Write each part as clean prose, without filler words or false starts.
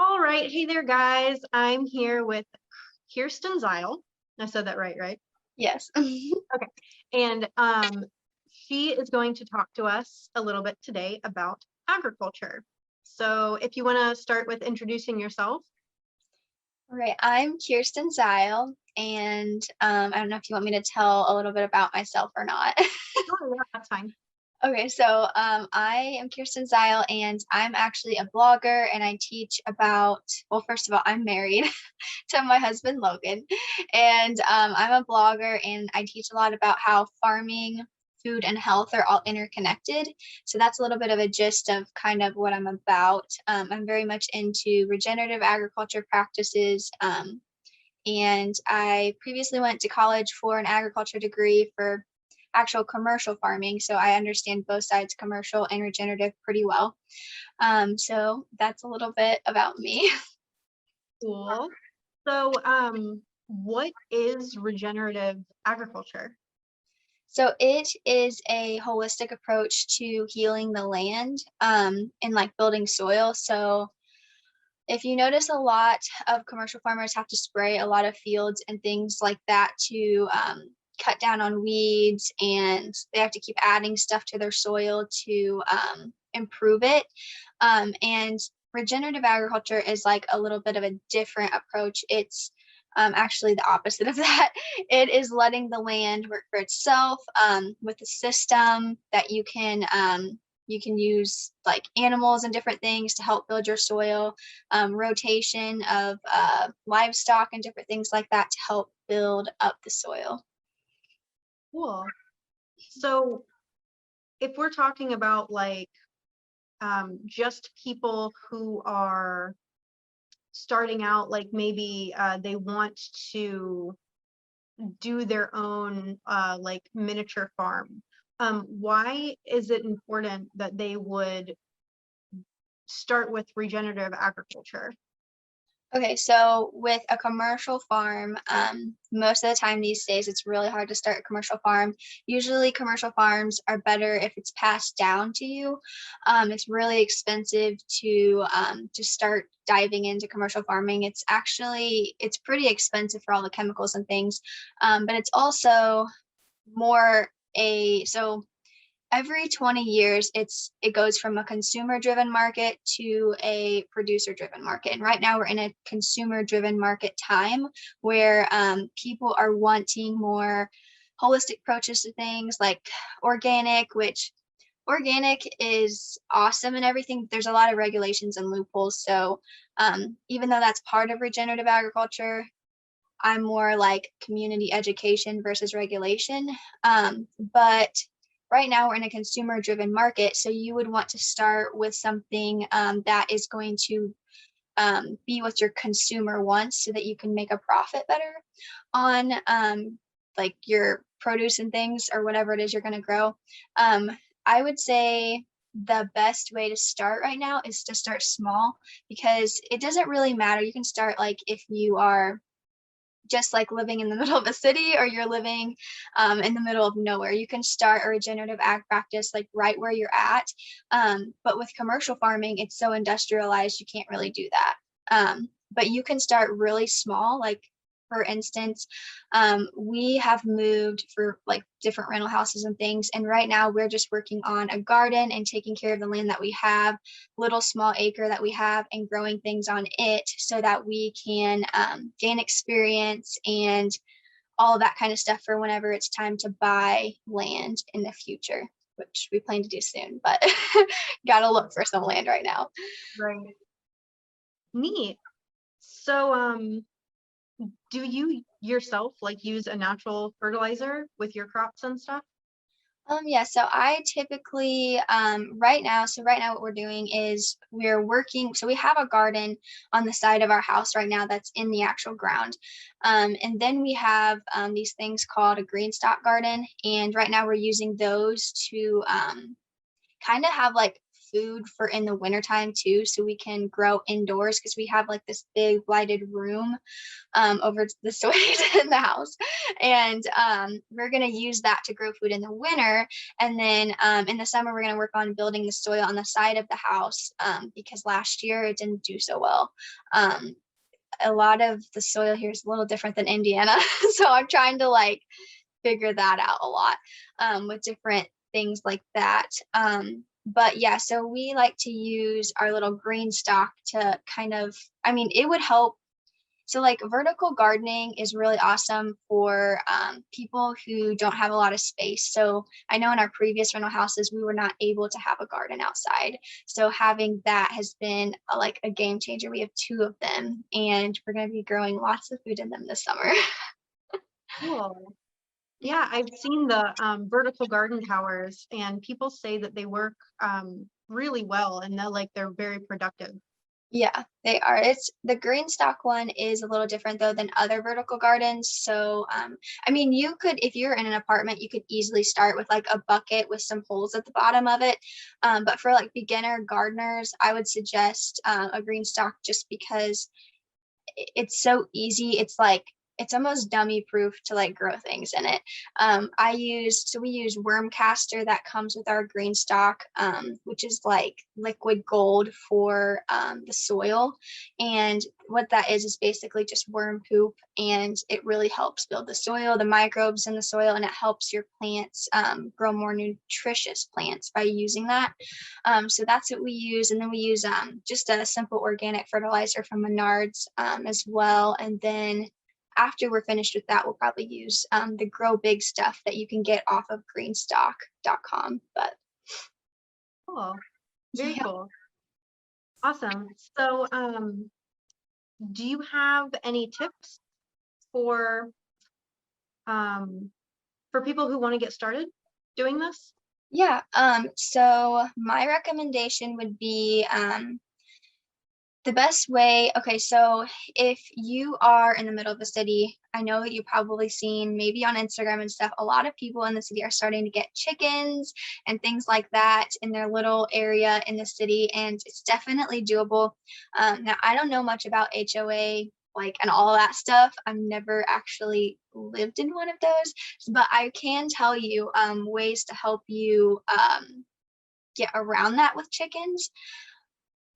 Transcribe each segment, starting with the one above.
All right. Hey there, guys. I'm here with Kiersten Zile. I said that right, right? Yes. Okay. And she is going to talk to us a little bit today about agriculture. So if you want to start with introducing yourself. All right. I'm Kiersten Zile, and I don't know if you want me to tell a little bit about myself or not. Oh, yeah, that's fine. Okay, so I am Kiersten Zile, and I'm actually a blogger, and I teach about, well, first of all, I'm married to my husband, Logan, and I'm a blogger, and I teach a lot about how farming, food, and health are all interconnected. So that's a little bit of a gist of kind of what I'm about. I'm very much into regenerative agriculture practices. And I previously went to college for an agriculture degree for actual commercial farming. So I understand both sides, commercial and regenerative, pretty well. So that's a little bit about me. Cool. So what is regenerative agriculture? So it is a holistic approach to healing the land and like building soil. So if you notice, a lot of commercial farmers have to spray a lot of fields and things like that to cut down on weeds, and they have to keep adding stuff to their soil to improve it. And regenerative agriculture is like a little bit of a different approach. It's actually the opposite of that. It is letting the land work for itself with a system that you can use like animals and different things to help build your soil, rotation of livestock and different things like that to help build up the soil. Cool. So if we're talking about like just people who are starting out, like maybe they want to do their own like miniature farm. Why is it important that they would start with regenerative agriculture? Okay, so with a commercial farm, most of the time these days it's really hard to start a commercial farm. Usually commercial farms are better if it's passed down to you. It's really expensive to start diving into commercial farming. It's pretty expensive for all the chemicals and things, but it's also more so every 20 years it goes from a consumer driven market to a producer driven market, and right now we're in a consumer driven market time where people are wanting more holistic approaches to things like organic, which organic is awesome and everything. There's a lot of regulations and loopholes, so even though that's part of regenerative agriculture, I'm more like community education versus regulation. But right now we're in a consumer driven market. So you would want to start with something that is going to be what your consumer wants so that you can make a profit better on like your produce and things or whatever it is you're going to grow. I would say the best way to start right now is to start small, because it doesn't really matter. You can start like if you are just like living in the middle of a city or you're living in the middle of nowhere. You can start a regenerative ag practice like right where you're at. But with commercial farming, it's so industrialized, you can't really do that. But you can start really small. Like, for instance, we have moved for like different rental houses and things. And right now we're just working on a garden and taking care of the land that we have, little small acre that we have, and growing things on it so that we can gain experience and all of that kind of stuff for whenever it's time to buy land in the future, which we plan to do soon, but gotta look for some land right now. Right. Neat. So do you yourself like use a natural fertilizer with your crops and stuff? Yeah, so I typically, right now what we're doing is we're working, so we have a garden on the side of our house right now that's in the actual ground. And then we have these things called a GreenStalk garden. And right now we're using those to kind of have like food for in the wintertime too, so we can grow indoors because we have like this big lighted room over the stories in the house. And we're going to use that to grow food in the winter. And then in the summer, we're going to work on building the soil on the side of the house because last year it didn't do so well. A lot of the soil here is a little different than Indiana. So I'm trying to like figure that out a lot with different things like that. But yeah, so we like to use our little GreenStalk to kind of, I mean, it would help. So like vertical gardening is really awesome for people who don't have a lot of space. So I know in our previous rental houses, we were not able to have a garden outside. So having that has been like a game changer. We have 2 of them and we're going to be growing lots of food in them this summer. Cool. Yeah, I've seen the vertical garden towers, and people say that they work really well, and they're very productive. Yeah, they are. It's the GreenStalk one is a little different though than other vertical gardens. So, I mean, you could, if you're in an apartment, you could easily start with like a bucket with some holes at the bottom of it. But for like beginner gardeners, I would suggest a GreenStalk just because it's so easy. It's like it's almost dummy proof to like grow things in it. We use worm caster that comes with our GreenStalk, which is like liquid gold for the soil. And what that is basically just worm poop, and it really helps build the soil, the microbes in the soil, and it helps your plants grow more nutritious plants by using that. So that's what we use. And then we use just a simple organic fertilizer from Menards as well. And then after we're finished with that, we'll probably use the grow big stuff that you can get off of greenstalk.com. But Cool. Very yeah. cool. Awesome. So do you have any tips for people who want to get started doing this? Yeah. So my recommendation would be the best way. Okay, so if you are in the middle of the city, I know that you've probably seen maybe on Instagram and stuff, a lot of people in the city are starting to get chickens and things like that in their little area in the city, and it's definitely doable. Now, I don't know much about HOA and all that stuff. I've never actually lived in one of those, but I can tell you ways to help you get around that with chickens.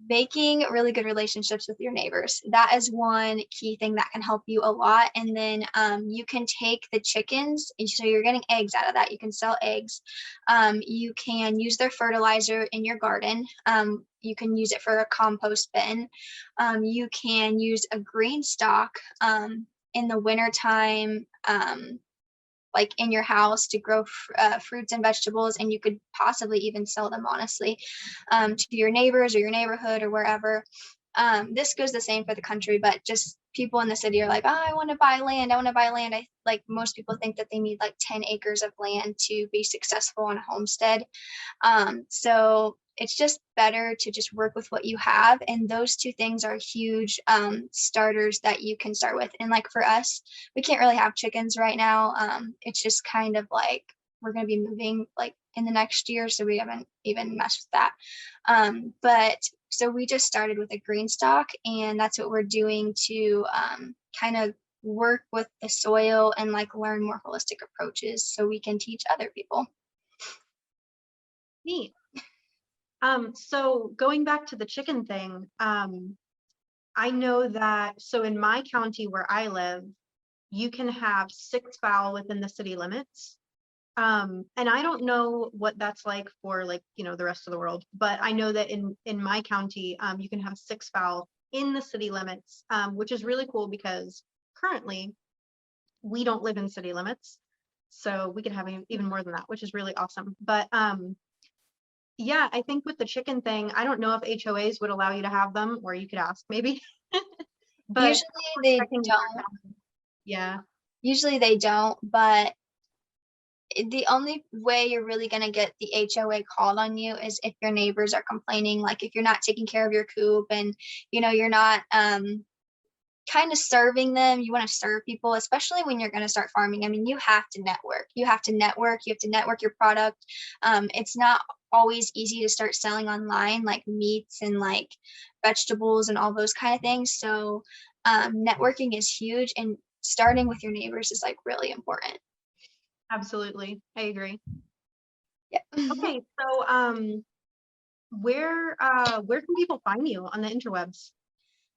Making really good relationships with your neighbors. That is one key thing that can help you a lot. And then you can take the chickens, and so you're getting eggs out of that. You can sell eggs. You can use their fertilizer in your garden. You can use it for a compost bin. You can use a GreenStalk in the wintertime, like in your house to grow fruits and vegetables, and you could possibly even sell them honestly to your neighbors or your neighborhood or wherever. This goes the same for the country, but just people in the city are like, oh, I want to buy land. I like most people think that they need like 10 acres of land to be successful on a homestead. So it's just better to just work with what you have. And those 2 things are huge starters that you can start with. And like for us, we can't really have chickens right now. It's just kind of like we're going to be moving like in the next year. So we haven't even messed with that. But so we just started with a GreenStalk, and that's what we're doing to kind of work with the soil and like learn more holistic approaches so we can teach other people. Neat. So going back to the chicken thing, I know that, so in my county where I live, you can have 6 fowl within the city limits. And I don't know what that's like for the rest of the world, but I know that in my county, you can have 6 fowl in the city limits, which is really cool because currently we don't live in city limits. So we could have even more than that, which is really awesome. But yeah, I think with the chicken thing, I don't know if HOAs would allow you to have them, or you could ask maybe. But Usually they don't. Yeah. Usually they don't, but the only way you're really going to get the HOA called on you is if your neighbors are complaining, like if you're not taking care of your coop and you're not kind of serving them. You want to serve people, especially when you're going to start farming. I mean, you have to network. You have to network. You have to network your product. It's not always easy to start selling online, like meats and like vegetables and all those kind of things. So networking is huge, and starting with your neighbors is like really important. Absolutely. I agree. Yeah. Okay. So, where can people find you on the interwebs?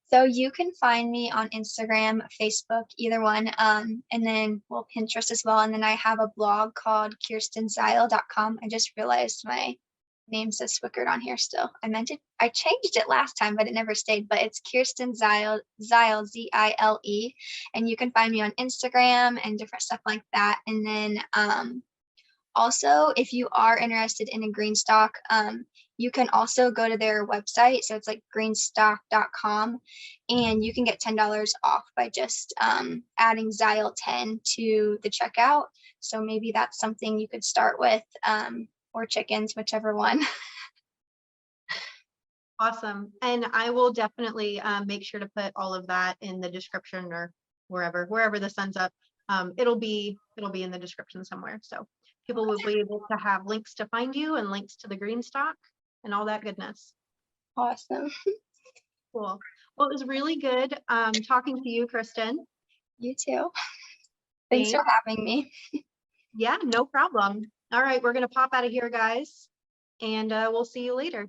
So you can find me on Instagram, Facebook, either one, and then well, Pinterest as well. And then I have a blog called KierstenZile.com. I just realized my name says Swickard on here still. I changed it last time, but it never stayed. But it's Kiersten Zile, Zile, and you can find me on Instagram and different stuff like that. And then also, if you are interested in a GreenStalk, you can also go to their website. So it's like greenstalk.com, and you can get $10 off by just adding Xyle 10 to the checkout. So maybe that's something you could start with, or chickens, whichever one. Awesome. And I will definitely make sure to put all of that in the description, or wherever this ends up. It'll be in the description somewhere. So people will be able to have links to find you and links to the GreenStalk and all that goodness. Awesome. Cool. Well, it was really good talking to you, Kiersten. You too. Thanks for Thanks. having me. Yeah, no problem. All right, we're going to pop out of here, guys, and we'll see you later.